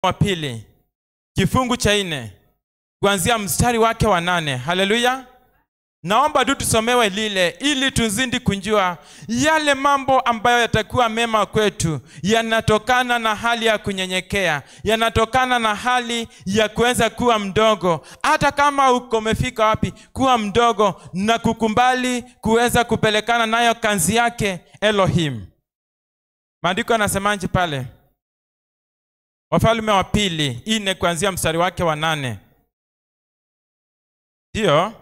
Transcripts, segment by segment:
wa pili kifungu cha 4 kuanzia mstari wake wa 8. Haleluya. Naomba tu tusomewe lile ili tuzidi kunjua yale mambo ambayo yatakuwa mema kwetu yanatokana na hali ya kunyenyekea, yanatokana na hali ya kuweza kuwa mdogo. Hata kama uko umefika wapi, kuwa mdogo na kukumbali kuweza kupelekana nayo kazi yake Elohim. Maandiko yanasemaje pale? Wafalme wa pili 4 kuanzia mstari wake wa 8. Ndio.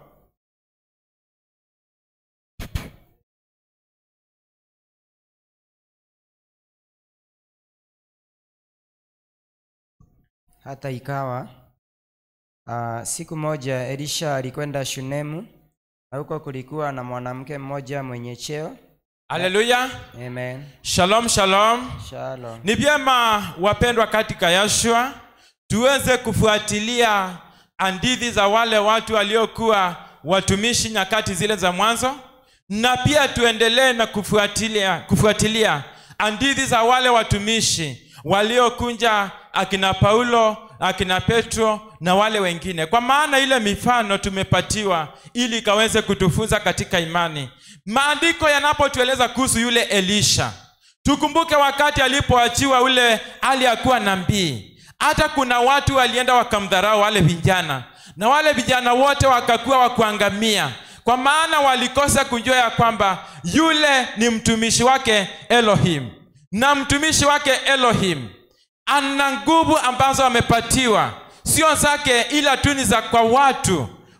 Hata ikawa siku moja Elisha alikwenda Shunemu, na huko kulikuwa na mwanamke mmoja mwenye cheo. Haleluya. Amen. Shalom, shalom. Shalom. Ni vyema wapendwa katika Yeshua tuweze kufuatilia hadithi za wale watu waliokuwa watumishi nyakati zile za mwanzo, na pia tuendelee na kufuatilia hadithi za wale watumishi waliokunja akina Paulo, akina Petro na wale wengine. Kwa maana ile mifano tumepatiwa ili kaweze kutufunza katika imani. Maandiko yanapotueleza kuhusu yule Elisha, tukumbuke wakati alipoachiwa ule aliyakuwa nabii. Hata kuna watu walienda wakamdharau wale vijana, na wale vijana wote wakakuwa wakuangamia, kwa maana walikosa kujua ya kwamba yule ni mtumishi wake Elohim. Na mtumishi wake Elohim ana nguvu ambazo amepatiwa, sio zake ila tu ni za kwa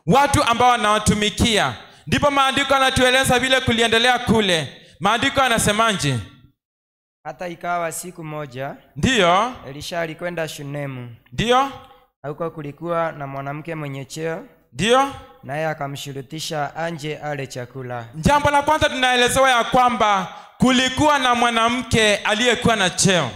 watu ambao wanawatumikia. Ndipo maandiko yanatueleza vile kuliendelea kule. Maandiko yanasemaje? Hata ikawa siku moja, ndio, Elisha alikwenda Shunemu. Ndio. Na huko kulikuwa na mwanamke mwenye cheo. Ndio. Naye akamshurutisha anje ale chakula. Jambo la kwanza tunaelezewa ya kwamba kulikuwa na mwanamke aliyekuwa na cheo.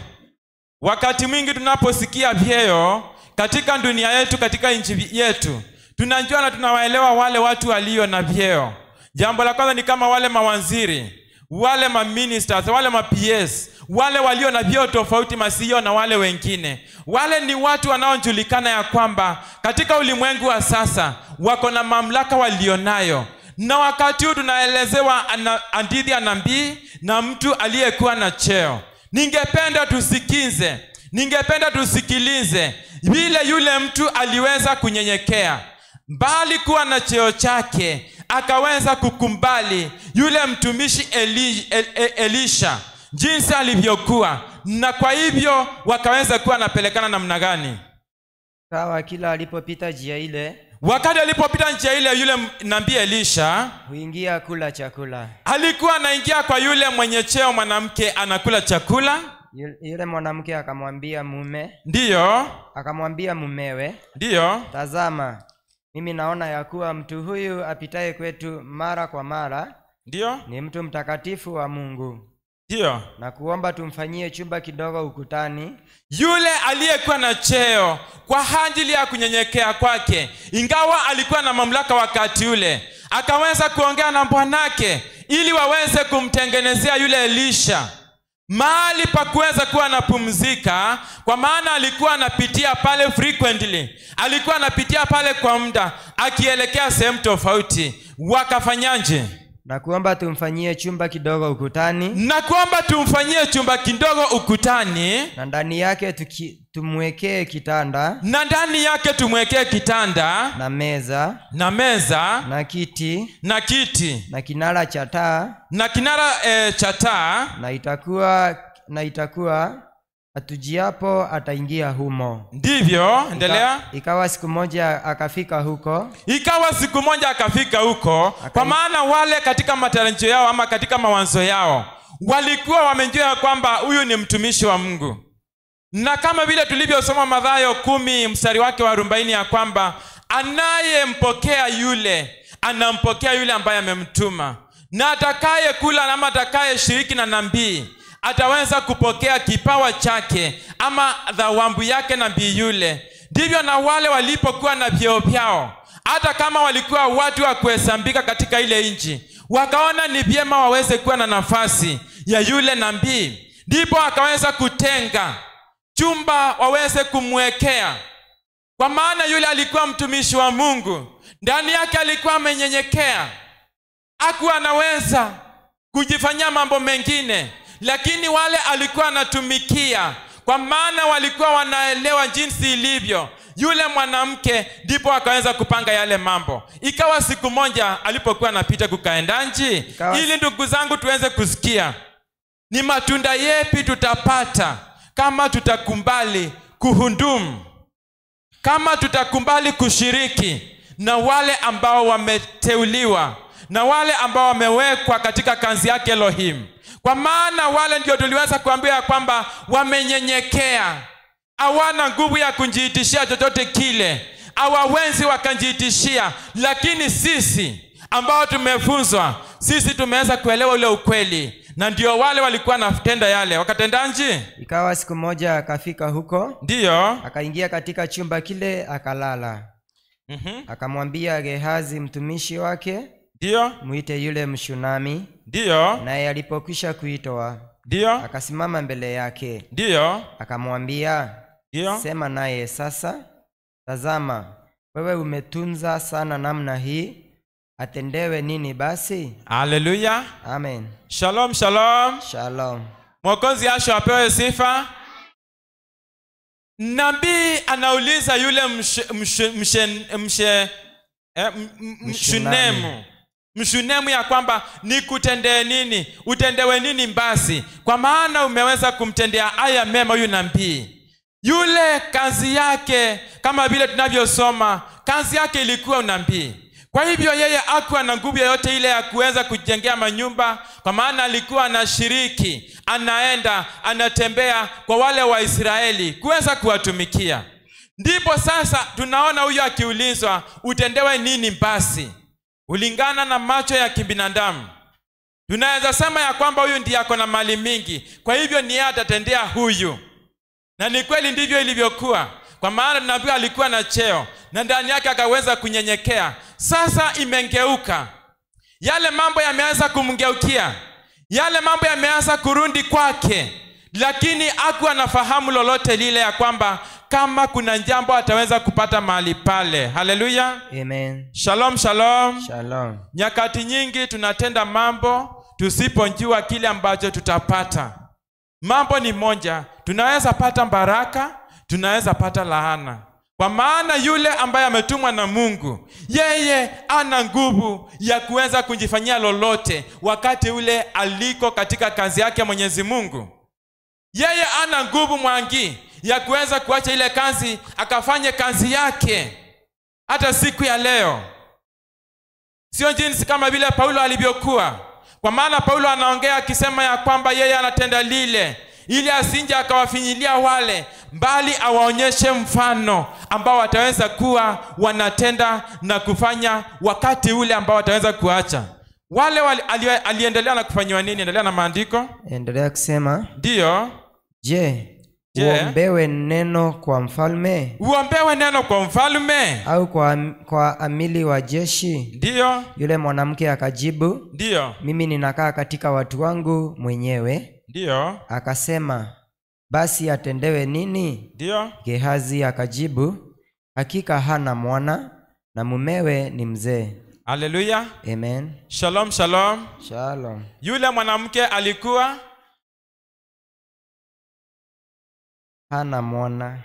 Wakati mwingi tunaposikia vyeo katika dunia yetu, katika nchi yetu, tunajua na tunawaelewa wale watu walio na vyeo. Jambo la kwanza ni kama wale mawaziri, wale ministers, wale PS, wale walio na vyeo tofauti masio na wale wengine. Wale ni watu wanaojulikana ya kwamba katika ulimwengu wa sasa wako na mamlaka walionayo. Na wakati huu tunaelezewa hadithi ya nabii na mtu aliyekuwa na cheo. Ningependa tusikilize vile yule mtu aliweza kunyenyekea, bali kuwa na cheo chake akaweza kukumbali yule mtumishi Elisha jinsi alivyokuwa, na kwa hivyo wakaweza kuwa napelekana namna gani? Kawa kila alipopita njia ile, wakati alipopita njia ile, yule nabii Elisha huingia kula chakula. Alikuwa anaingia kwa yule mwenye cheo, mwanamke anakula chakula. Yule mwanamke akamwambia mumewe, ndio, tazama, mimi naona ya kuwa mtu huyu apitaye kwetu mara kwa mara, ndio, ni mtu mtakatifu wa Mungu. Ndio. Na kuomba tumfanyie chumba kidogo ukutani. Yule aliyekuwa na cheo kwa ajili ya kunyenyekea kwake, ingawa alikuwa na mamlaka wakati ule, akaweza kuongea na bwanake ili waweze kumtengenezea yule Elisha mahali pa kuweza kuwa napumzika, kwa maana alikuwa anapitia pale frequently. Alikuwa anapitia pale kwa muda akielekea sehemu tofauti. Wakafanyaje? Na kuomba tumfanyie chumba kidogo ukutani. Na ndani yake tumwekee kitanda. Na meza. Na kiti. Na kinara cha taa. Na itakuwa atujiapo ataingia humo. Ndivyo, endelea. Ikawa siku moja akafika huko. Kwa maana wale katika matarajio yao ama katika mawazo yao walikuwa wamejua kwamba huyu ni mtumishi wa Mungu. Na kama vile tulivyosoma Mathayo 10 mstari wake wa 40 ya kwamba anayempokea yule anampokea yule ambaye amemtuma, na atakaye kula ama atakaye shiriki na nabii ataweza kupokea kipawa chake ama thawabu yake nabii yule. Ndivyo na wale walipokuwa na vyeo vyao, hata kama walikuwa watu wa kuhesabika katika ile nchi, wakaona ni vyema waweze kuwa na nafasi ya yule nabii. Ndipo akaweza kutenga chumba waweze kumwekea, kwa maana yule alikuwa mtumishi wa Mungu. Ndani yake alikuwa amenyenyekea, hakuwa anaweza kujifanyia mambo mengine, lakini wale alikuwa anatumikia, kwa maana walikuwa wanaelewa jinsi ilivyo. Yule mwanamke ndipo akaweza kupanga yale mambo. Ikawa siku moja alipokuwa anapita kukaendanji, ili ndugu zangu tuweze kusikia ni matunda yepi tutapata kama tutakubali kuhudumu, kama tutakubali kushiriki na wale ambao wameteuliwa, na wale ambao wamewekwa katika kazi yake Elohim. Kwa maana wale ndio tuliweza kuambia kwamba wamenyenyekea, hawana nguvu ya kujiitishia chochote kile, hawawezi wakajiitishia. Lakini sisi ambao tumefunzwa, sisi tumeweza kuelewa ule ukweli, na ndio wale walikuwa natenda yale. Wakatendaje? Ikawa siku moja akafika huko, ndio akaingia katika chumba kile akalala. Akamwambia Gehazi mtumishi wake, ndio muite yule Mshunami. Ndio. Naye alipokwisha kuitwa, ndio akasimama mbele yake. Ndio. Akamwambia, ndio, sema naye sasa. Tazama, wewe umetunza sana namna hii, atendewe nini basi? Haleluya. Amen. Shalom, shalom. Shalom. Mwokozi Yashua apewe sifa. Nabii anauliza yule Mshunemu ya kwamba nikutendee nini? Utendewe nini basi? Kwa maana umeweza kumtendea haya mema huyu nabii. Yule kazi yake, kama vile tunavyosoma, kazi yake ilikuwa unabii. Kwa hivyo yeye hakuwa na nguvu yoyote ile ya kuweza kujengea manyumba, kwa maana alikuwa anashiriki, anaenda, anatembea kwa wale wa Israeli kuweza kuwatumikia. Ndipo sasa tunaona huyu akiulizwa, utendewe nini basi? Ulingana na macho ya kibinadamu, tunaweza sema ya kwamba huyu ndiye ako na mali mingi, kwa hivyo ni yeye atatendea huyu. Na ni kweli ndivyo ilivyokuwa, kwa maana nabii alikuwa na cheo na ndani yake akaweza kunyenyekea. Sasa imengeuka, yale mambo yameanza kumgeukia, yale mambo yameanza kurudi kwake, lakini hakuwa anafahamu lolote lile ya kwamba kama kuna jambo ataweza kupata mahali pale. Haleluya. Amen. Shalom, shalom. Shalom. Nyakati nyingi tunatenda mambo tusipojua kile ambacho tutapata. Mambo ni moja, tunaweza pata baraka, tunaweza pata laana. Kwa maana yule ambaye ametumwa na Mungu, yeye ana nguvu ya kuweza kujifanyia lolote wakati ule aliko katika kazi yake Mwenyezi Mungu. Yeye ana nguvu mwangi ya kuweza kuacha ile kazi akafanye kazi yake hata siku ya leo. Sio jinsi kama vile Paulo alivyokuwa. Kwa maana Paulo anaongea akisema ya kwamba yeye anatenda lile ili asinje akawafinyilia wale, bali awaonyeshe mfano ambao wataweza kuwa wanatenda na kufanya wakati ule ambao wataweza kuacha. Wale aliendelea na kufanywa nini? Endelea na maandiko. Endelea kusema, ndio, Je, uombewe neno kwa mfalme? Uombewe neno kwa mfalme? Au kwa amili wa jeshi? Ndio. Yule mwanamke akajibu, ndio, mimi ninakaa katika watu wangu mwenyewe. Ndio. Akasema, basi atendewe nini? Ndio. Gehazi akajibu, hakika hana mwana na mumewe ni mzee. Haleluya. Amen. Shalom, shalom. Shalom. Yule mwanamke alikuwa hana mwana.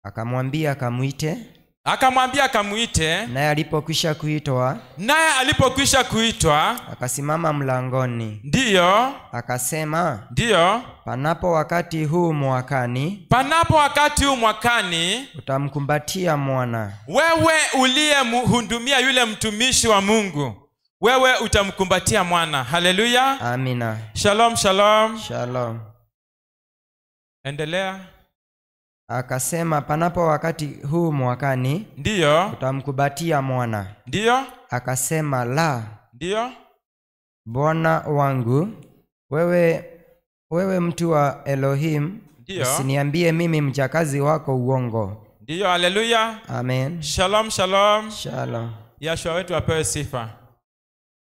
Akamwambia akamuite. Naye alipokwisha kuitwa, akasimama mlangoni. Ndio. Akasema, ndio, panapo wakati huu mwakani utamkumbatia mwana. Wewe uliyemhudumia yule mtumishi wa Mungu, wewe utamkumbatia mwana. Haleluya. Amina. Shalom, shalom. Shalom. Endelea. Akasema, panapo wakati huu mwakani, ndio, utamkumbatia mwana. Ndio. Akasema, la. Ndio. Bwana wangu, wewe mtu wa Elohim, usiniambie mimi mjakazi wako uongo. Ndiyo, haleluya. Amen. Shalom, shalom. Shalom. Yashua wetu apewe sifa.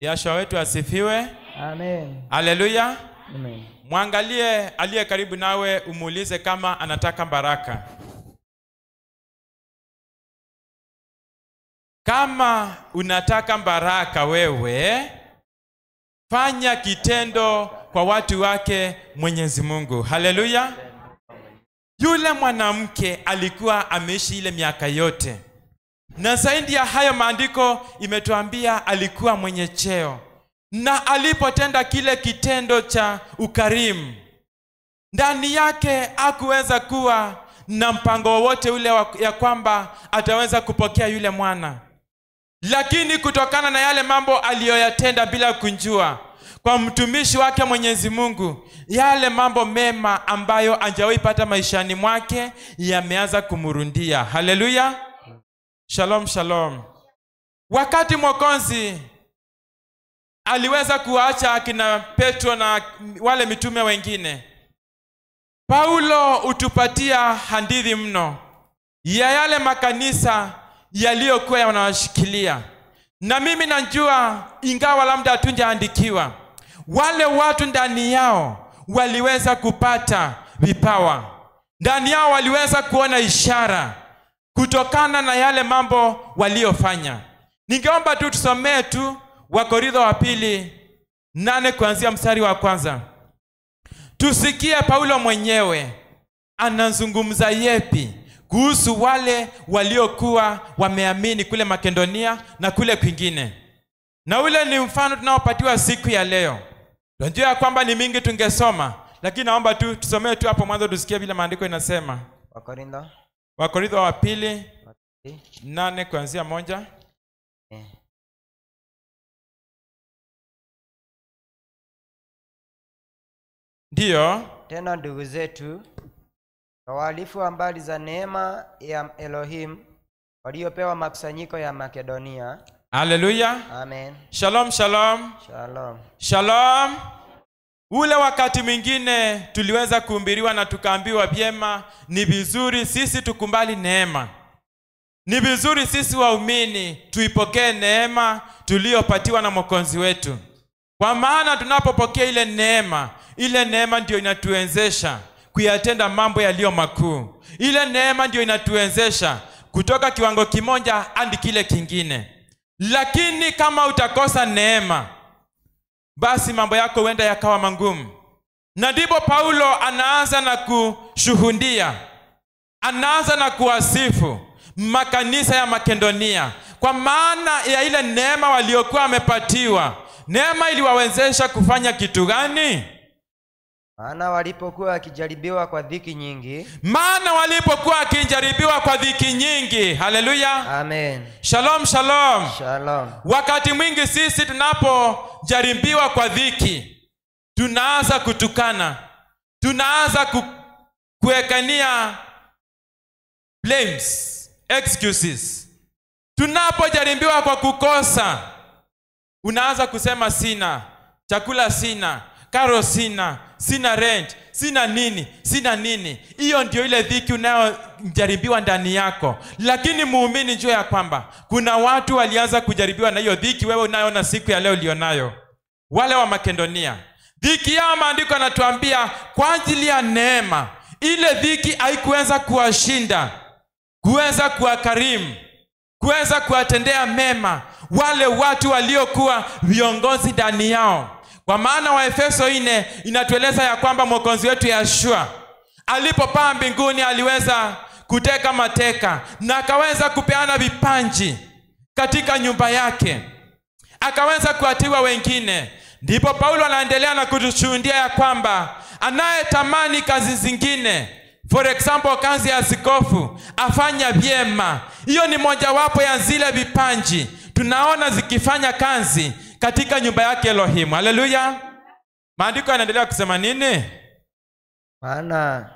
Yashua wetu asifiwe. Amen. Haleluya. Amen. Mwangalie aliye karibu nawe, umuulize kama anataka baraka. Kama unataka baraka wewe, fanya kitendo kwa watu wake Mwenyezi Mungu. Haleluya. Yule mwanamke alikuwa ameishi ile miaka yote. Na zaidi ya hayo, maandiko imetuambia alikuwa mwenye cheo. Na alipotenda kile kitendo cha ukarimu, ndani yake hakuweza kuwa na mpango wowote ule ya kwamba ataweza kupokea yule mwana. Lakini kutokana na yale mambo aliyoyatenda bila kunjua kwa mtumishi wake Mwenyezi Mungu, yale mambo mema ambayo hajawahi pata maishani mwake yameanza kumurundia. Haleluya. Shalom, shalom. Wakati Mwokozi aliweza kuacha akina Petro na wale mitume wengine, Paulo utupatia hadithi mno ya yale makanisa yaliyokuwa yanawashikilia. Na mimi najua, ingawa labda hatunjaandikiwa, wale watu ndani yao waliweza kupata vipawa. Ndani yao waliweza kuona ishara kutokana na yale mambo waliofanya. Ningeomba tu tusomee tu Wakorintho wa pili 8 kuanzia mstari wa 1. Tusikie Paulo mwenyewe anazungumza yepi kuhusu wale waliokuwa wameamini kule Makedonia na kule kwingine. Na ule ni mfano tunaopatiwa siku ya leo. Tunajua ya kwamba ni mingi tungesoma, lakini naomba tu tusomee tu hapo mwanzo tusikie vile maandiko inasema. Wakorintho wa pili 8 kuanzia 1. Ndiyo. Tena ndugu zetu, wahalifu wa habari za neema ya Elohim waliopewa makusanyiko ya Makedonia. Haleluya. Amen. Shalom, shalom. Shalom. Shalom. Ule wakati mwingine tuliweza kuhubiriwa na tukaambiwa vyema, ni vizuri sisi tukumbali neema. Ni vizuri sisi waumini tuipokee neema tuliyopatiwa na Mwokozi wetu. Kwa maana tunapopokea ile neema ndio inatuwezesha kuyatenda mambo yaliyo makuu. Ile neema ndio inatuwezesha kutoka kiwango kimoja hadi kile kingine. Lakini kama utakosa neema, basi mambo yako huenda yakawa magumu. Na ndipo Paulo anaanza na kushuhudia, anaanza na kuwasifu makanisa ya Makedonia kwa maana ya ile neema waliokuwa wamepatiwa. Neema iliwawezesha kufanya kitu gani? Maana walipokuwa wakijaribiwa kwa dhiki nyingi. Haleluya. Amen. Shalom, shalom. Shalom. Wakati mwingi sisi tunapojaribiwa kwa dhiki, tunaanza kutukana, tunaanza kuwekania blames, excuses. Tunapojaribiwa kwa kukosa, unaanza kusema sina chakula, sina karo, sina rent, sina nini. Hiyo ndio ile dhiki unayojaribiwa ndani yako. Lakini muumini jua ya kwamba kuna watu walianza kujaribiwa na hiyo dhiki wewe unayoona siku ya leo ulionayo. Wale wa Makedonia, dhiki yao maandiko yanatuambia kwa ajili ya neema, ile dhiki haikuweza kuwashinda, kuweza kuwakarimu, kuweza kuwatendea mema wale watu waliokuwa viongozi ndani yao. Kwa maana Waefeso 4 inatueleza ya kwamba Mwokozi wetu Yeshua alipopaa mbinguni aliweza kuteka mateka na akaweza kupeana vipaji katika nyumba yake, akaweza kuatiwa wengine. Ndipo Paulo anaendelea na kutushuhudia ya kwamba anayetamani kazi zingine, for example kazi ya askofu, afanya vyema. Hiyo ni mojawapo ya zile vipaji tunaona zikifanya kazi katika nyumba yake Elohim. Haleluya. Maandiko yanaendelea kusema nini? Maana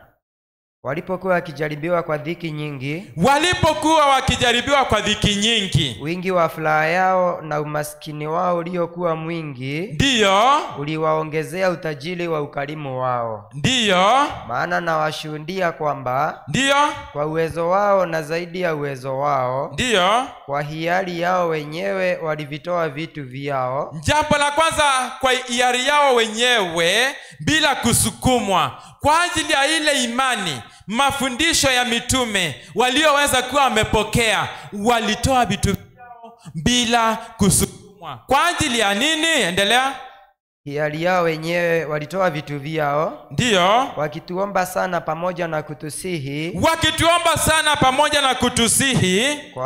walipokuwa wakijaribiwa kwa dhiki nyingi, walipokuwa wakijaribiwa kwa dhiki nyingi, wingi wa furaha yao na umaskini wao uliokuwa mwingi, ndiyo, uliwaongezea utajiri wa ukarimu wao. ndiyo, Maana nawashuhudia kwamba ndiyo, kwa uwezo wao na zaidi ya uwezo wao, ndiyo, kwa hiari yao wenyewe walivitoa vitu vyao. jambo la kwanza, kwa hiari yao wenyewe bila kusukumwa, kwa ajili ya ile imani, mafundisho ya mitume walioweza kuwa wamepokea, walitoa vitu vyao bila kusukumwa. Kwa ajili ya nini? Endelea. Hiari yao wenyewe walitoa vitu vyao, ndiyo, wakituomba sana pamoja na kutusihi, wakituomba sana pamoja na kutusihi kwa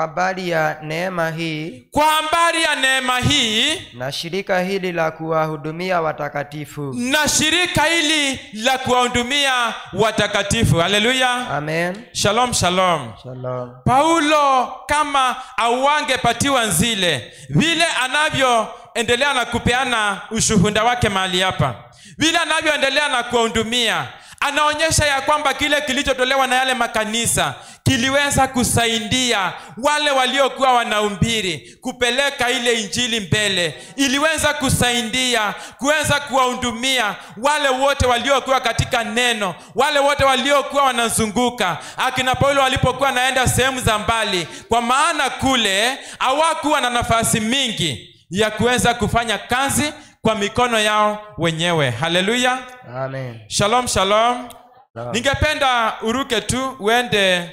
habari ya neema hii, kwa habari ya neema hii na shirika hili la kuwahudumia watakatifu, na shirika hili la kuwahudumia watakatifu. Haleluya, amen. Shalom, shalom. Shalom. Paulo kama auangepatiwa nzile vile anavyoendelea na kupeana ushuhuda wake mahali hapa, vile anavyoendelea na kuwahudumia, anaonyesha ya kwamba kile kilichotolewa na yale makanisa kiliweza kusaidia wale waliokuwa wanahubiri kupeleka ile injili mbele. Iliweza kusaidia kuweza kuwahudumia wale wote waliokuwa katika neno, wale wote waliokuwa wanazunguka akina Paulo walipokuwa naenda sehemu za mbali, kwa maana kule hawakuwa na nafasi mingi ya kuweza kufanya kazi kwa mikono yao wenyewe. Haleluya, amen. Shalom, shalom. Shalom. Ningependa uruke tu uende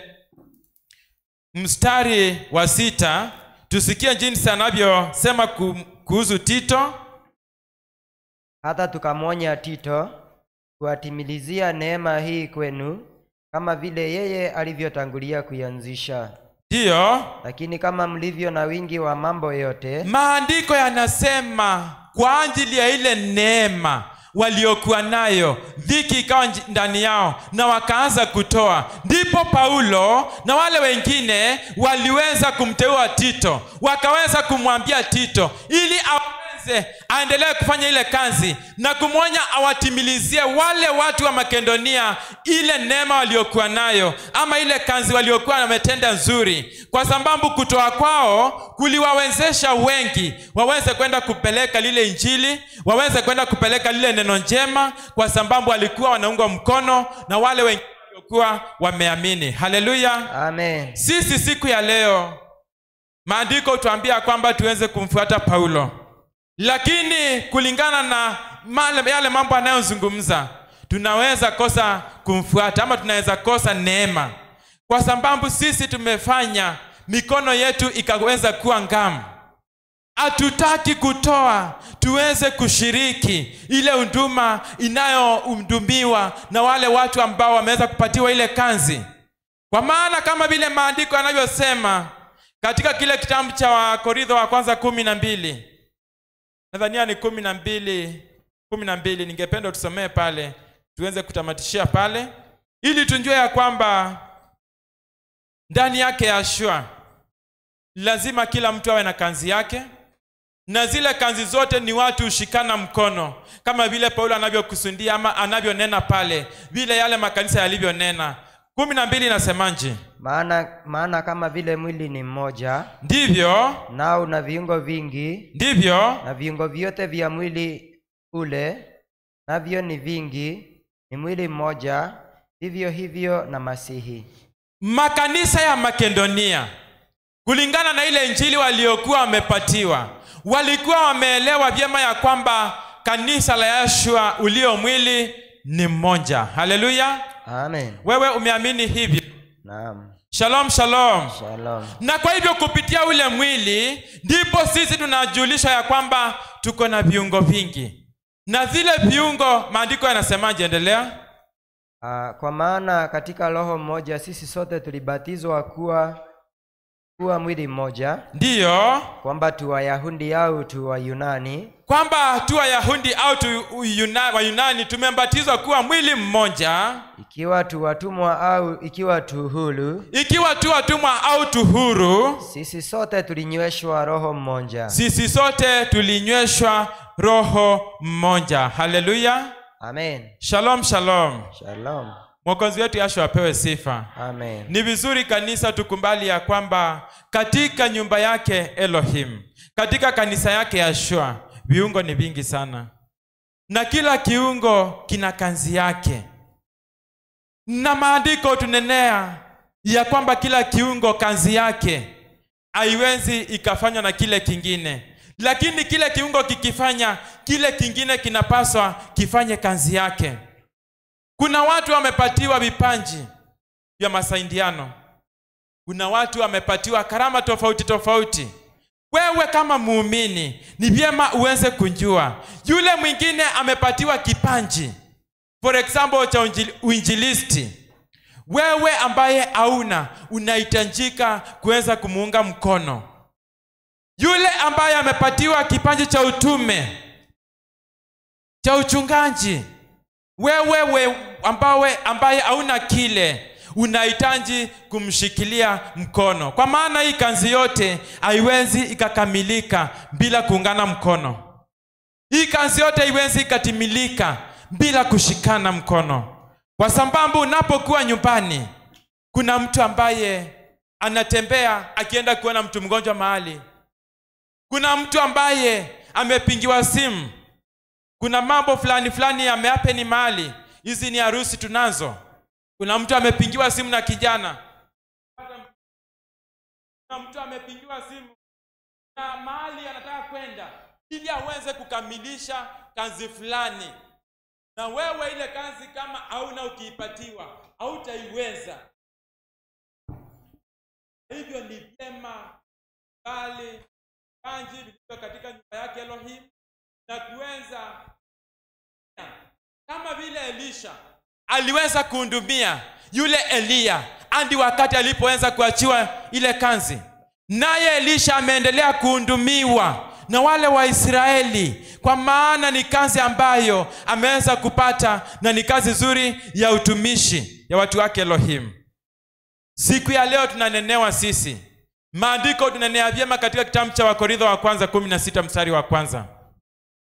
mstari wa 6, tusikie jinsi anavyosema kuhusu Tito. Hata tukamwonya Tito kuwatimilizia neema hii kwenu, kama vile yeye alivyotangulia kuianzisha. Ndiyo, Lakini kama mlivyo na wingi wa mambo yote, maandiko yanasema kwa ajili ya ile neema waliokuwa nayo, dhiki ikawa ndani yao na wakaanza kutoa, ndipo Paulo na wale wengine waliweza kumteua Tito, wakaweza kumwambia Tito ili aendelee kufanya ile kazi na kumwonya awatimilizie wale watu wa Makedonia ile neema waliokuwa nayo, ama ile kazi waliokuwa wametenda nzuri, kwa sababu kutoa kwao kuliwawezesha wengi waweze kwenda kupeleka lile injili, waweze kwenda kupeleka lile neno njema, kwa sababu walikuwa wanaungwa mkono na wale wengine waliokuwa wameamini. Haleluya, amen. Sisi siku ya leo maandiko tuambia kwamba tuweze kumfuata Paulo, lakini kulingana na yale mambo anayozungumza tunaweza kosa kumfuata, ama tunaweza kosa neema, kwa sababu sisi tumefanya mikono yetu ikaweza kuwa ngamu. Hatutaki kutoa tuweze kushiriki ile huduma inayohudumiwa na wale watu ambao wameweza kupatiwa ile kazi. Kwa maana kama vile maandiko yanavyosema katika kile kitabu cha Wakorintho wa kwanza 12, nadhania ni 12, ningependa tusomee pale tuweze kutamatishia pale, ili tunjue ya kwamba ndani yake Yeshua lazima kila mtu awe na kazi yake, na zile kazi zote ni watu ushikana mkono, kama vile Paulo anavyokusudia ama anavyonena pale, vile yale makanisa yalivyonena. 12 inasemaje? Maana kama vile mwili ni mmoja, ndivyo nao una viungo vingi, ndivyo na viungo vyote vya mwili ule navyo ni vingi, ni mwili mmoja, vivyo hivyo na Masihi. Makanisa ya Makedonia, kulingana na ile injili waliokuwa wamepatiwa, walikuwa wameelewa vyema ya kwamba kanisa la Yeshua ulio mwili ni mmoja. Haleluya, amen. Wewe umeamini hivyo? Naam. Shalom, shalom. Shalom. Na kwa hivyo kupitia ule mwili ndipo sisi tunajulisha ya kwamba tuko na viungo vingi, na zile viungo maandiko yanasemaje? Endelea. Kwa maana katika roho mmoja sisi sote tulibatizwa kuwa mwili mmoja, ndiyo, kwamba tu Wayahudi au tu Wayunani, kwamba tu Wayahudi au tu Wayunani tumebatizwa kuwa mwili mmoja, ikiwa tu watumwa au ikiwa tu huru, ikiwa tu watumwa au tu huru, sisi sote tulinyweshwa roho mmoja. sisi sote tulinyweshwa roho mmoja. Haleluya, amen. Shalom, shalom. Shalom. Mwokozi wetu Yashua apewe sifa. Amen. Ni vizuri kanisa tukubali ya kwamba katika nyumba yake Elohim, katika kanisa yake Yashua, viungo ni vingi sana. Na kila kiungo kina kazi yake. Na maandiko tunenea ya kwamba kila kiungo kazi yake haiwezi ikafanywa na kile kingine. Lakini kile kiungo kikifanya, kile kingine kinapaswa kifanye kazi yake. Kuna watu wamepatiwa vipaji vya masaidiano. Kuna watu wamepatiwa karama tofauti tofauti. Wewe kama muumini ni vyema uweze kujua. Yule mwingine amepatiwa kipaji, for example cha uinjilisti. Wewe ambaye hauna, unahitajika kuweza kumuunga mkono. Yule ambaye amepatiwa kipaji cha utume, cha uchungaji, wewe ambaye hauna kile, unahitaji kumshikilia mkono. Kwa maana hii kazi yote haiwezi ikakamilika bila kuungana mkono. Hii kazi yote haiwezi ikatimilika bila kushikana mkono. Kwa sababu unapokuwa nyumbani, kuna mtu ambaye anatembea akienda kuona mtu mgonjwa mahali. Kuna mtu ambaye amepingiwa simu. Kuna mambo fulani yamehappen mahali. Hizi ni harusi tunazo. Kuna mtu amepingiwa simu na kijana. Kuna mtu amepingiwa simu na mahali anataka kwenda ili aweze kukamilisha kazi fulani. Na wewe ile kazi kama hauna ukiipatiwa, hautaiweza. Hivyo ni vyema bali kanji vilivyo katika nyumba yake Elohim na kuweza, kama vile Elisha aliweza kuhudumia yule Elia hadi wakati alipoweza kuachiwa ile kazi. Naye Elisha ameendelea kuhudumiwa na wale wa Israeli, kwa maana ni kazi ambayo ameweza kupata na ni kazi nzuri ya utumishi ya watu wake Elohim. Siku ya leo tunanenewa sisi. Maandiko tunanenea vyema katika kitabu cha Wakorintho wa kwanza 16 mstari wa kwanza.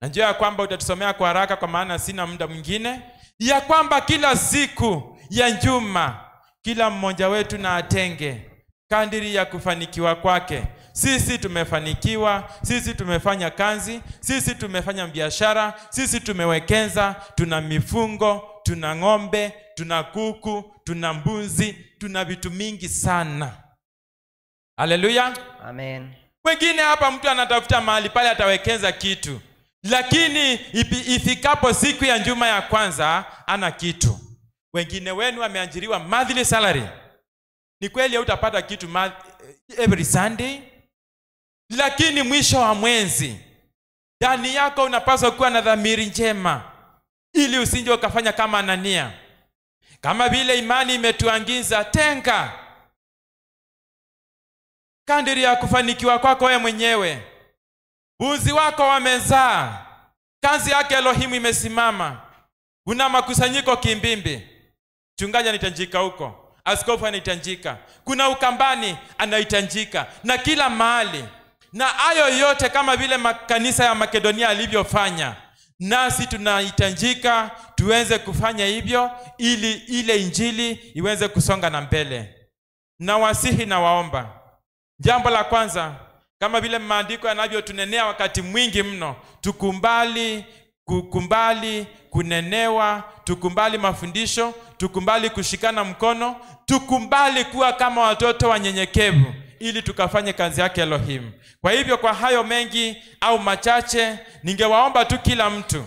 Najua ya kwamba utatusomea kwa haraka kwa maana sina muda mwingine. Ya kwamba kila siku ya juma kila mmoja wetu na atenge kadiri ya kufanikiwa kwake. Sisi tumefanikiwa, sisi tumefanya kazi, sisi tumefanya biashara, sisi tumewekeza, tuna mifungo, tuna ng'ombe, tuna kuku, tuna mbuzi, tuna vitu mingi sana. Haleluya. Amen. Wengine hapa mtu anatafuta mahali pale atawekeza kitu, lakini ifikapo siku ya juma ya kwanza ana kitu. Wengine wenu wameajiriwa monthly salary. Ni kweli hutapata kitu every Sunday, lakini mwisho wa mwezi ndani yako unapaswa kuwa na dhamiri njema ili usinje ukafanya kama Anania. Kama vile imani imetuangiza, tenga kadiri ya kufanikiwa kwako wewe mwenyewe. Mbuzi wako wamezaa, kazi yake Elohim imesimama. Kuna makusanyiko Kimbimbi, mchungaji anahitajika huko, askofu anahitajika, kuna Ukambani anahitajika, na kila mahali. Na hayo yote kama vile makanisa ya Makedonia alivyofanya, nasi tunahitajika tuweze kufanya hivyo ili ile injili iweze kusonga na mbele. Na wasihi na waomba, jambo la kwanza, kama vile maandiko yanavyotunenea wakati mwingi mno, tukumbali kunenewa, tukumbali mafundisho, tukumbali kushikana mkono, tukumbali kuwa kama watoto wanyenyekevu ili tukafanye kazi yake Elohim. Kwa hivyo kwa hayo mengi au machache, ningewaomba tu kila mtu.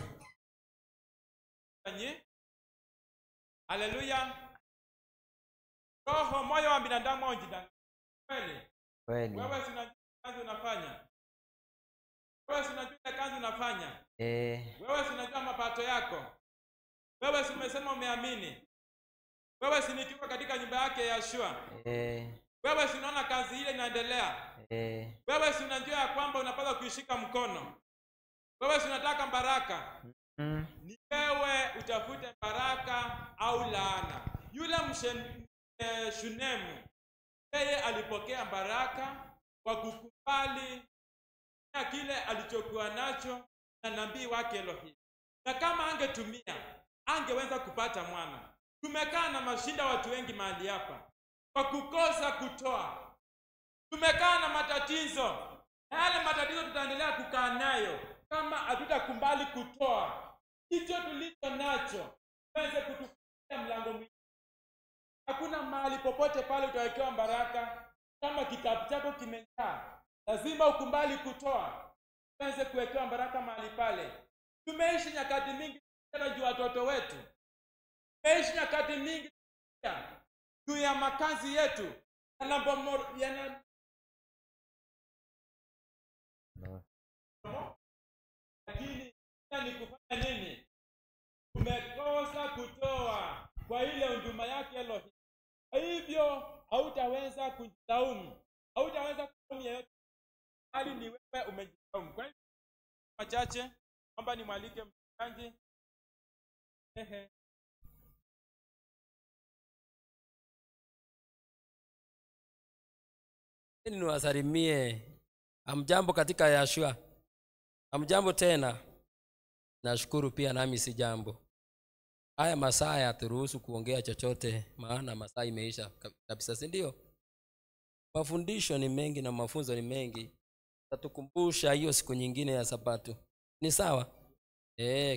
Haleluya. Roho moyo wa binadamu unajidanganya. Kweli. Wewe unajua kazi unafanya. Wewe unajua kazi unafanya. Wewe unajua mapato yako. Wewe umesema umeamini. Wewe sinitiwa katika nyumba yake Yashua. Wewe unaona kazi ile inaendelea. Wewe unajua ya kwamba unapaswa kuishika mkono. Wewe unataka baraka. Ni wewe utafute baraka au laana. Yule Shunemu, yeye alipokea baraka kwa kukubali na kile alichokuwa nacho na nabii wake Elohim. Na kama angetumia, angeweza kupata mwana. Tumekaa na mashinda watu wengi mahali hapa kwa kukosa kutoa. Tumekaa na matatizo, na yale matatizo tutaendelea kukaa nayo kama hatutakubali kutoa. Hicho tulicho nacho tuweze kutufungulia mlango mwingine. Hakuna mahali popote pale utawekewa baraka kama kikapu chako kimejaa. Lazima ukubali kutoa tuweze kuwekewa baraka mahali pale. Tumeishi nyakati mingi juu watoto wetu. Tumeishi nyakati mingi juu ya makazi yetu. Lakini ni kufanya nini? Tumekosa kutoa kwa ile huduma yake Elohim. Kwa hivyo hautaweza kujilaumu. Hautaweza kulaumu yeyote. Bali ni wewe umejilaumu. Kwa hivyo machache kwamba nimwalike mchungaji. Niwasalimie. Hamjambo katika Yashua. Hamjambo tena. Nashukuru pia nami si jambo. Haya masaa yaturuhusu kuongea chochote maana masaa imeisha kabisa, si ndio? Mafundisho ni mengi na mafunzo ni mengi. Tatukumbusha hiyo siku nyingine ya Sabato. Ni sawa?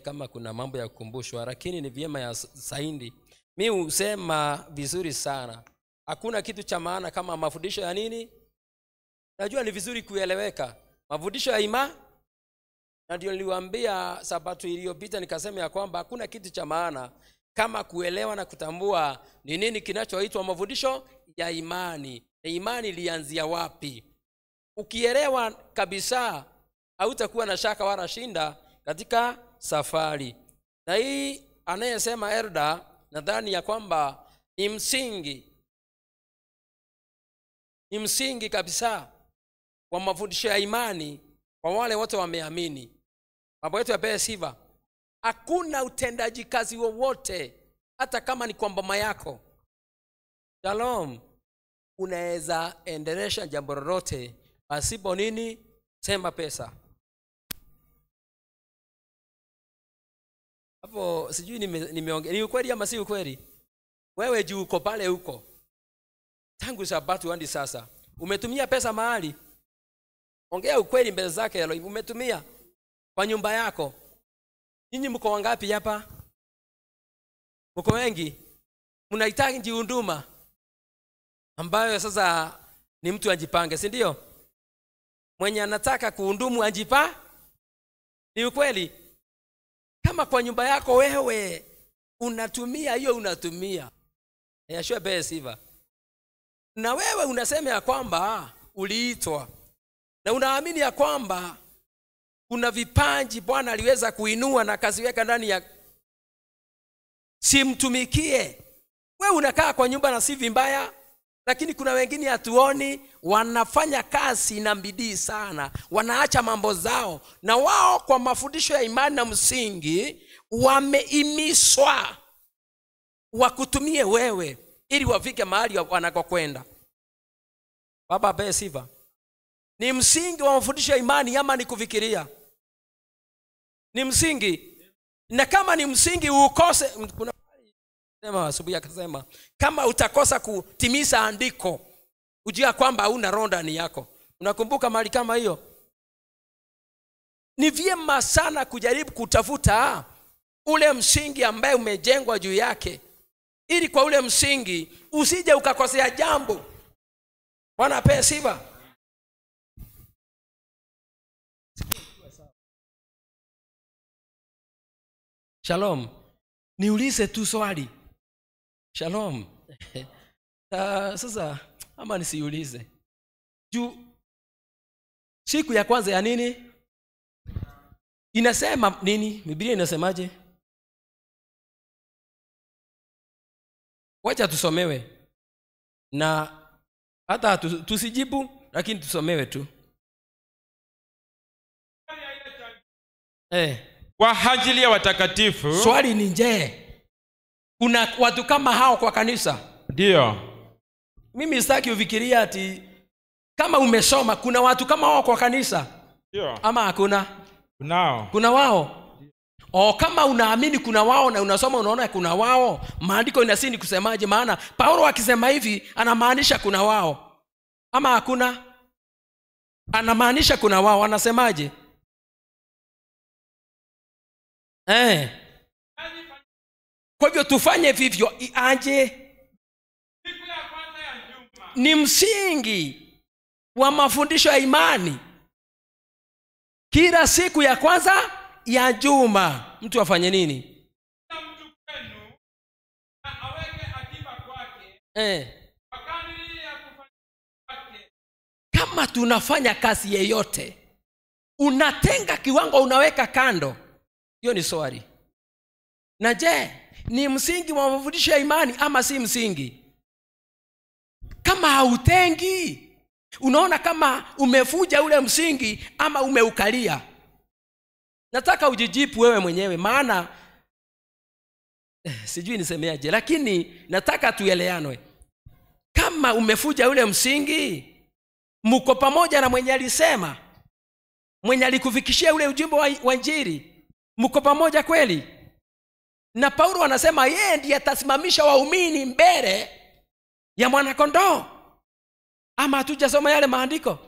Kama kuna mambo ya kukumbushwa, lakini ni vyema ya saindi. Mimi husema vizuri sana. Hakuna kitu cha maana kama mafundisho ya nini? Najua ni vizuri kueleweka. Mafundisho ya imani. Na ndio niliwaambia Sabato iliyopita nikasema ya kwamba hakuna kitu cha maana kama kuelewa na kutambua ni nini kinachoitwa mafundisho ya imani. Na imani ilianzia wapi? Ukielewa kabisa hautakuwa na shaka wala shinda katika safari. Na hii anayesema Elda nadhani ya kwamba ni msingi kabisa wa mafundisho ya imani kwa wale wote wameamini. Baba yetu apewe sifa. Hakuna utendaji kazi wowote hata kama ni kwa mama yako. Shalom. Unaweza endelesha jambo lolote pasipo nini? Sema pesa. Hapo sijui nimeongea. Ni ukweli ama si ukweli? Wewe juu uko pale huko. Tangu Sabato hadi sasa. Umetumia pesa mahali? Ongea ukweli mbele zake Elohim. Umetumia kwa nyumba yako? Ninyi mko wangapi hapa? Mko wengi? Mnahitaji huduma ambayo sasa ni mtu ajipange, si ndio? Mwenye anataka kuhudumu ajipa. Ni ukweli? Kama kwa nyumba yako wewe unatumia hiyo unatumia. Yashua be siva. Na wewe unasema ya kwamba uliitwa. Na unaamini ya kwamba kuna vipaji Bwana aliweza kuinua na kaziweka ndani ya simtumikie. Wewe unakaa kwa nyumba na si vibaya, lakini kuna wengine hatuoni wanafanya kazi na bidii sana, wanaacha mambo zao na wao kwa mafundisho ya imani na msingi wameimiswa wakutumie wewe ili wafike mahali wanakokwenda. Baba ape sifa. Ni msingi wa mafundisho ya imani ama ni kufikiria? Ni msingi. Na kama ni msingi ukose, kuna sema asubuhi akasema kama utakosa kutimiza andiko ujua kwamba hauna roho ndani yako. Unakumbuka mahali kama hiyo? Ni vyema sana kujaribu kutafuta ule msingi ambaye umejengwa juu yake, ili kwa ule msingi usije ukakosea jambo. Bwana ape sifa. Shalom. Niulize tu swali. Shalom. Sasa ama nisiulize. Juu siku ya kwanza ya nini? Inasema nini? Biblia inasemaje? Wacha tusomewe. Na hata tusijibu lakini tusomewe tu. Kwa ajili ya watakatifu. Swali ni je, kuna watu kama hao kwa kanisa? Ndio. Mimi sitaki ufikiria ati kama umesoma kuna watu kama hao kwa kanisa. Ndio. Ama hakuna? Kunao. Kuna wao. Kama unaamini kuna wao na unasoma unaona kuna wao, maandiko inasini kusemaje? Maana Paulo akisema hivi anamaanisha kuna wao ama hakuna? Anamaanisha kuna wao. Anasemaje? Kwa hivyo tufanye vivyo aje? Ni msingi wa mafundisho ya imani. Kila siku ya kwanza ya juma mtu afanye nini? Mtu kwenu na aweke akiba kwake. Wakati ya kufanya kwake. Kama tunafanya kazi yeyote, unatenga kiwango unaweka kando. Hiyo ni swali. Na je, ni msingi wa mafundisho ya imani ama si msingi? Kama hautengi, unaona kama umefuja ule msingi ama umeukalia. Nataka ujijibu wewe mwenyewe, maana sijui nisemeaje, lakini nataka tueleanwe. Kama umefuja ule msingi, mko pamoja na mwenye alisema, mwenye alikufikishia ule ujumbe wa Injili, mko pamoja kweli? Na Paulo anasema yeye ndiye atasimamisha waumini mbele ya mwanakondoo. Ama hatujasoma yale maandiko?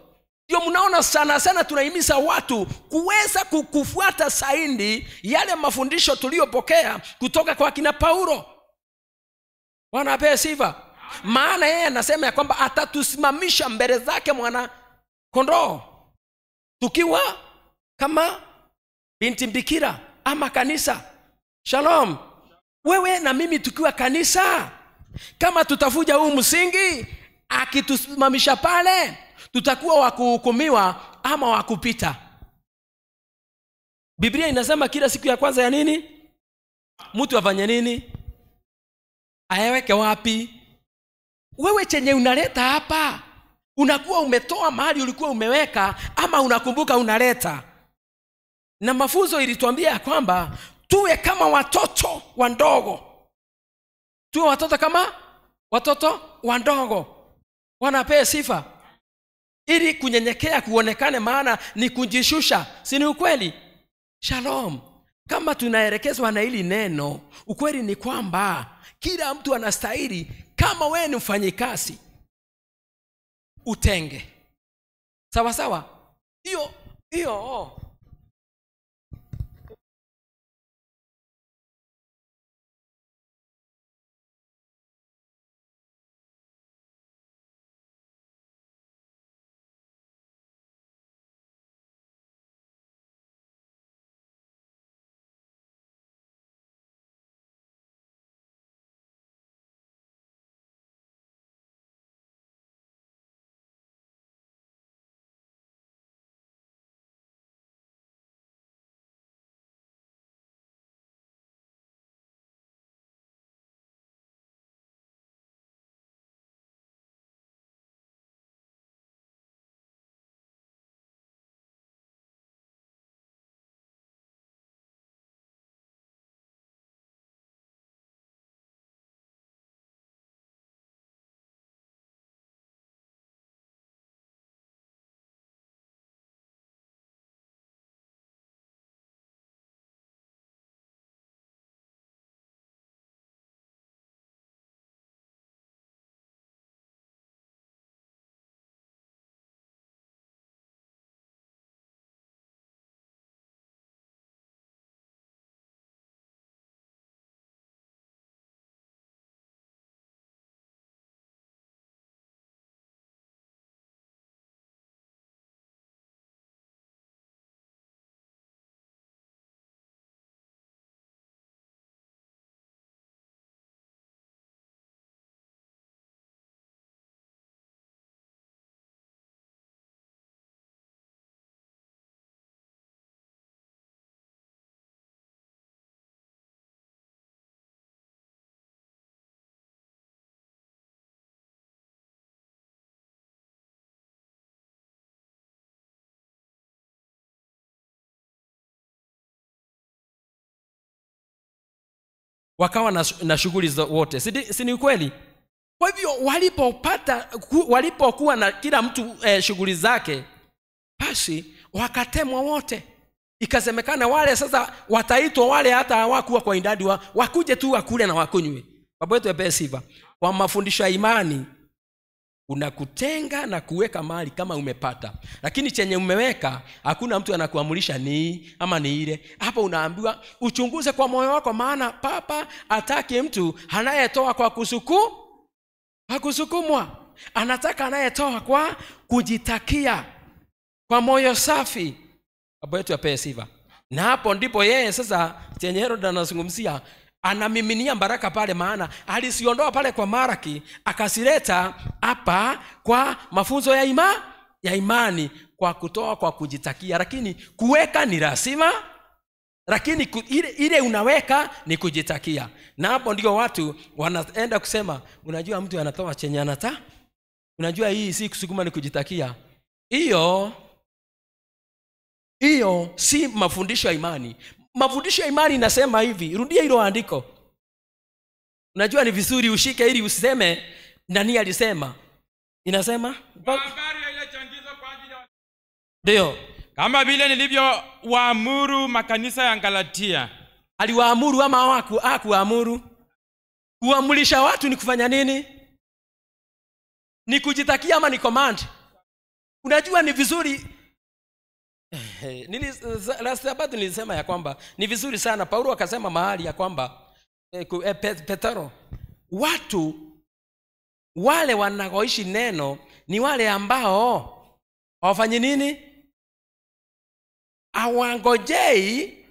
Ndio mnaona sana tunahimiza watu kuweza kufuata saindi yale mafundisho tuliyopokea kutoka kwa kina Paulo. Bwana apewe sifa. Maana yeye anasema ya kwamba atatusimamisha mbele zake mwana kondoo tukiwa kama binti bikira ama kanisa. Shalom. Wewe na mimi tukiwa kanisa, kama tutafuja huu msingi, akitusimamisha pale, tutakuwa wa kuhukumiwa ama wa kupita. Biblia inasema kila siku ya kwanza ya nini? Mtu afanye nini? Ayaweke wapi? Wewe chenye unaleta hapa, unakuwa umetoa mahali ulikuwa umeweka ama unakumbuka unaleta? Na mafunzo ilituambia kwamba tuwe kama watoto wandogo. Tuwe watoto kama watoto wandogo. Wanapewa sifa. Ili kunyenyekea kuonekane, maana ni kujishusha. Si ni ukweli? Shalom. Kama tunaelekezwa na hili neno, ukweli ni kwamba kila mtu anastahili, kama wewe ni mfanyikazi, utenge. Sawa sawa? Hiyo. Wakawa na shughuli wote. Si ni ukweli? Kwa hivyo walipokuwa na kila mtu shughuli zake, basi wakatemwa wote. ikasemekana wale sasa wataitwa wale hata hawakuwa kwa idadi wakuje tu wakule na wakunywe. Baba yetu apewe sifa. Kwa mafundisho ya imani unakutenga na kuweka mahali kama umepata, lakini chenye umeweka hakuna mtu anakuamulisha ni ama ni ile. Hapo unaambiwa uchunguze kwa moyo wako, maana papa ataki mtu anayetoa kwa kusukumwa, anataka anayetoa kwa kujitakia, kwa moyo safi. Baba yetu apewe sifa. Na hapo ndipo yeye sasa chenye Herode anazungumzia, anamiminia baraka pale, maana alisiondoa pale kwa Maraki akasileta hapa kwa mafunzo ya imani, kwa kutoa kwa kujitakia. Lakini kuweka ni lazima, lakini ile unaweka ni kujitakia. Na hapo ndio watu wanaenda kusema, unajua mtu anatoa chenye anata, unajua hii si kusukuma, ni kujitakia. Hiyo si mafundisho ya imani. Mafundisho ya imani inasema hivi, rudia hilo andiko. Unajua ni vizuri ushike ili usiseme nani alisema. Inasema habari ya ile changizo kwa ajili ya ndio kama vile nilivyowaamuru makanisa ya Galatia. Aliwaamuru ama hakuamuru? Kuamulisha watu ni kufanya nini? Ni kujitakia ama ni command? Unajua ni vizuri last Sabato nilisema ya kwamba ni vizuri sana. Paulo akasema mahali ya kwamba Petro, watu wale wanaoishi neno ni wale ambao hawafanyi nini? Hawangojei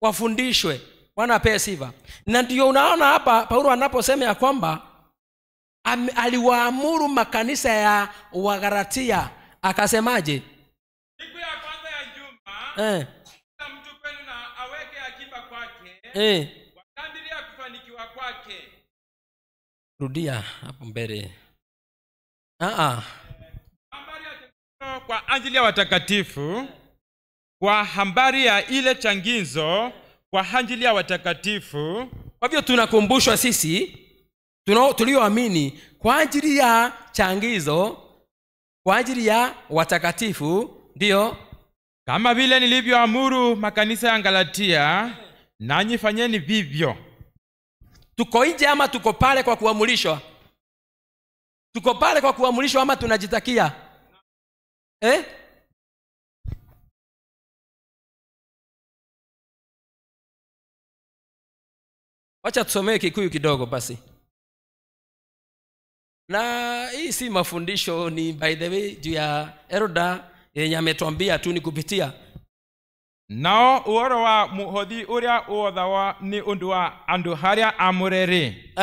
wafundishwe. Bwana apewe sifa. Na ndio unaona hapa Paulo anaposema ya kwamba aliwaamuru makanisa ya Wagalatia, akasemaje? Siku ya kwanza ya juma, kila mtu kwenu na aweke akiba kwake, kwa kadiri ya kufanikiwa kwake. Rudia hapo mbele. Habari ya kwa ajili ya watakatifu, kwa habari ya ile changizo kwa ajili ya watakatifu. Kwa hivyo tunakumbushwa sisi tulioamini kwa ajili ya changizo kwa ajili ya watakatifu, ndio kama vile nilivyoamuru makanisa ya Galatia, nanyi fanyeni vivyo. Tuko nje ama tuko pale kwa kuamulishwa? Tuko pale kwa kuamulishwa ama tunajitakia? Wacha tusomee Kikuyu kidogo basi. Na hii si mafundisho, ni by the way juu ya Herode yenye ametuambia tu ni kupitia. Nao uoro wa muhothi uria uothawa ni undu wa andu haria amureri.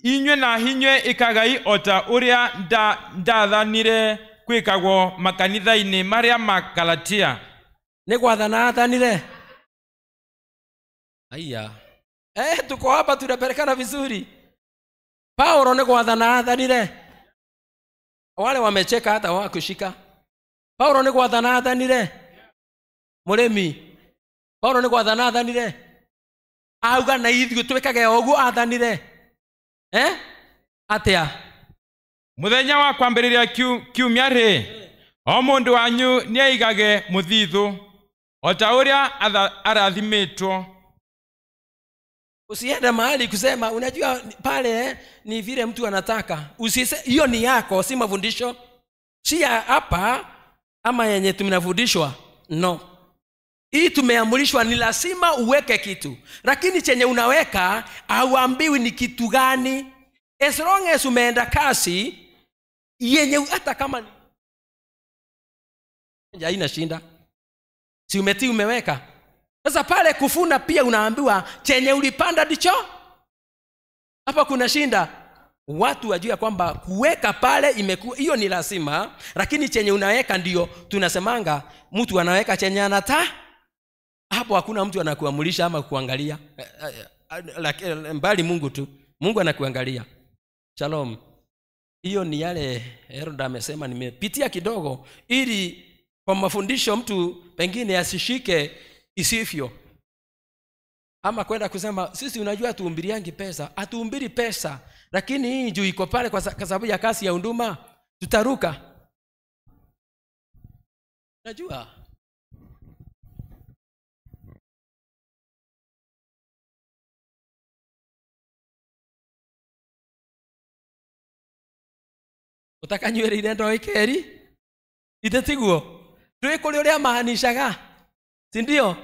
Inywe na hinywe ikagai ota uria ndathanire kwikagwo makanitha-ini maria ma Galatia. Ni gwathana athanire. Aya. Tuko hapa tunapelekana vizuri. Paulo ni gwathana athanire. Wale wamecheka hata wakushika. Paulo ni gwathana athanire. Muremi. Paulo ni gwathana athanire. Auga na ithuĩ twĩkage ũguo athanire. Atia. Muthenya wa kwambĩrĩria kiumia ri, o mundu wanyu ni aigage muthithu ota uria arathimitwo. Usiende mahali kusema unajua pale ni vile mtu anataka. Hiyo ni yako, si mafundisho. Si hapa ama yenye tunafundishwa. No. Hii tumeamrishwa ni lazima uweke kitu. Lakini chenye unaweka hauambiwi ni kitu gani. As long as umeenda kasi yenye hata kama haina shinda. Si umetii umeweka. Sasa pale kufuna pia unaambiwa chenye ulipanda ndicho. Hapa kuna shinda. Watu wajua kwamba kuweka pale imekuwa hiyo ni lazima, lakini chenye unaweka ndio tunasemanga mtu anaweka chenye anata. Hapo hakuna mtu anakuamulisha ama kuangalia. Mbali Mungu tu. Mungu anakuangalia. Shalom. Hiyo ni yale Herode amesema, nimepitia kidogo ili kwa mafundisho mtu pengine asishike isivyo. Ama kwenda kusema sisi unajua tuumbiriangi pesa, atuumbiri pesa, lakini hii juu iko pale kwa sababu ya kasi ya huduma tutaruka. Najua utaka nywele ile ndo ikeri itetiguo tui kuri uria maanishaga, si ndio?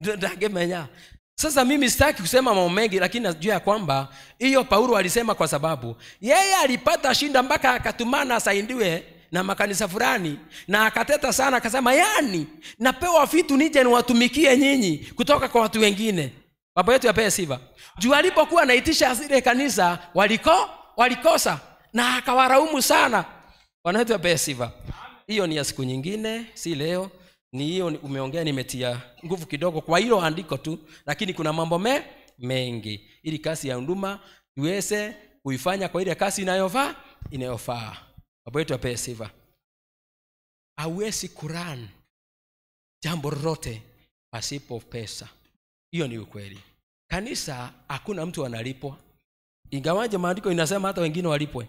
Ndangemenya. Sasa mimi sitaki kusema mambo mengi, lakini najua ya kwamba hiyo Paulo alisema kwa sababu yeye alipata shinda mpaka akatumana asaidiwe na makanisa fulani, na akateta sana, akasema yani napewa vitu nije niwatumikie nyinyi kutoka kwa watu wengine. Baba yetu apewe sifa. Juu alipokuwa anaitisha zile kanisa walikosa na akawaraumu sana. Bwana wetu apewe sifa. Hiyo ni ya siku nyingine, si leo. Ni hiyo umeongea, nimetia nguvu kidogo kwa hilo andiko tu, lakini kuna mambo mengi ili kazi ya huduma tuweze kuifanya kwa ile kazi inayofaa. Baba yetu apewe sifa. Hauwezi kuran jambo lolote pasipo pesa. Hiyo ni ukweli. Kanisa hakuna mtu analipwa, ingawaje maandiko inasema hata wengine walipwe.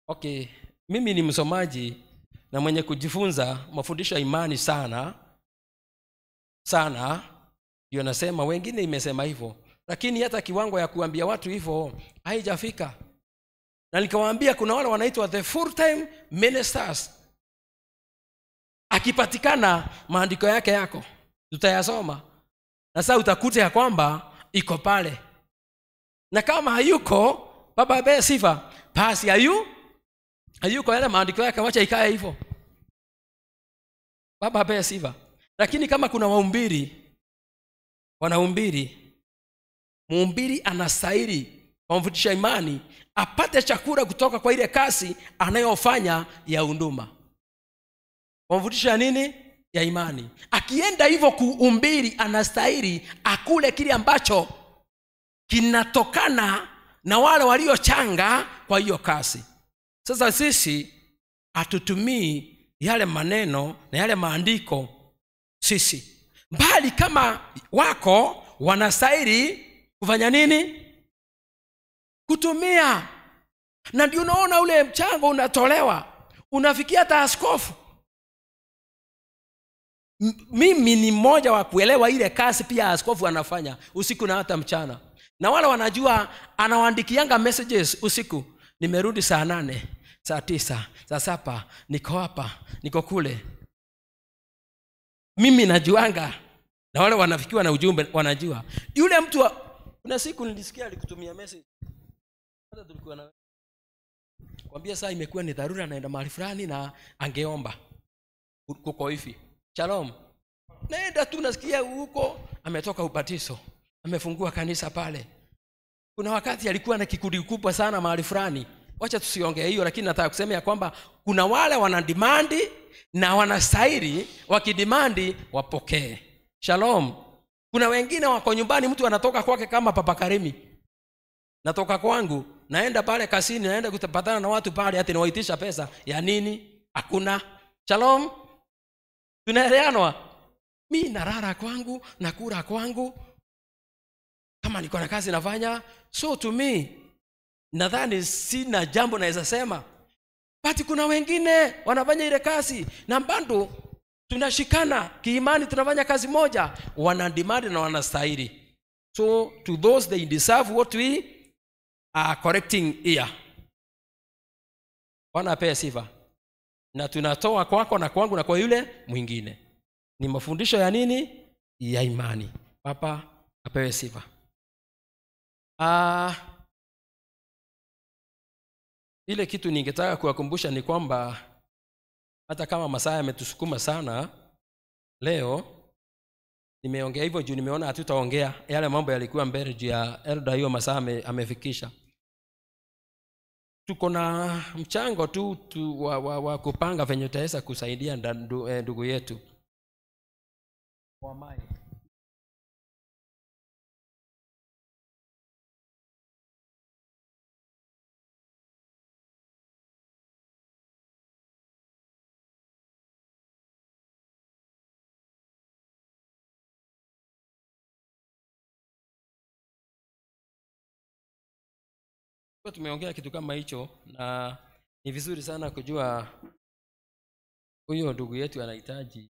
Okay, mimi ni msomaji na mwenye kujifunza mafundisho ya imani sana ndio nasema, wengine imesema hivyo, lakini hata kiwango ya kuambia watu hivyo haijafika. Na nikawaambia kuna wale wanaitwa the full time ministers. Akipatikana maandiko yako tutayasoma, na sasa utakuta ya kwamba iko pale, na kama hayuko, baba abe sifa, basi hayuko yale maandiko yake, wacha ikae hivyo. Baba abe sifa. Lakini kama kuna wanahubiri, mhubiri anastahili kumfundisha imani, apate chakula kutoka kwa ile kazi anayofanya ya huduma. Kumfundisha nini? Ya imani. Akienda hivyo kuhubiri, anastahili akule kile ambacho kinatokana na wale waliochanga kwa hiyo kazi. Sasa sisi hatutumii yale maneno na yale maandiko sisi, bali kama wako wanastahili kufanya nini? Kutumia. Na ndio unaona ule mchango unatolewa, unafikia hata askofu. Mimi ni mmoja wa kuelewa ile kazi pia askofu anafanya usiku na hata mchana. Na wale wanajua anawaandikianga messages usiku, nimerudi saa 8, saa 9, saa 7, niko hapa, niko kule. Mimi najuanga, na wale wanafikiwa na ujumbe wanajua. Yule mtu kuna siku nilisikia alikutumia message, hata tulikuwa na kwambia saa imekuwa ni dharura, naenda mahali fulani na angeomba kuko hivi. Shalom. Naenda tu nasikia huko ametoka ubatizo, amefungua kanisa pale. Kuna wakati alikuwa na kikundi kubwa sana mahali fulani. Wacha tusiongee hiyo, lakini nataka kusema ya kwamba kuna wale wanadimandi na wanastahili, wakidimandi wapokee. Shalom. Kuna wengine wako nyumbani, mtu anatoka kwake kama Papa Karimi. Natoka kwangu, naenda pale kasini, naenda kutapatana na watu pale, ati nawaitisha pesa ya nini? Hakuna. Shalom. Tunaeleanwa. Mimi narara kwangu, nakula kwangu, kama niko na kazi nafanya. So to me, nadhani sina jambo naweza sema. But kuna wengine wanafanya ile kazi na bado tunashikana kiimani, tunafanya kazi moja, wanademand na wanastahili. So to those they deserve what we are correcting here. Wanapewa sifa. Na tunatoa kwako na kwangu na kwa yule mwingine. Ni mafundisho ya nini? Ya imani. Papa apewe sifa. Ile kitu ningetaka kuwakumbusha ni kwamba hata kama masaa yametusukuma sana leo, nimeongea hivyo juu nimeona hatutaongea yale mambo yalikuwa mbele juu ya elder, hiyo masaa amefikisha. Tuko na mchango tu wa kupanga venye tutaweza kusaidia ndugu yetu Wamai. Tumeongea kitu kama hicho, na ni vizuri sana kujua Huyo ndugu yetu anahitaji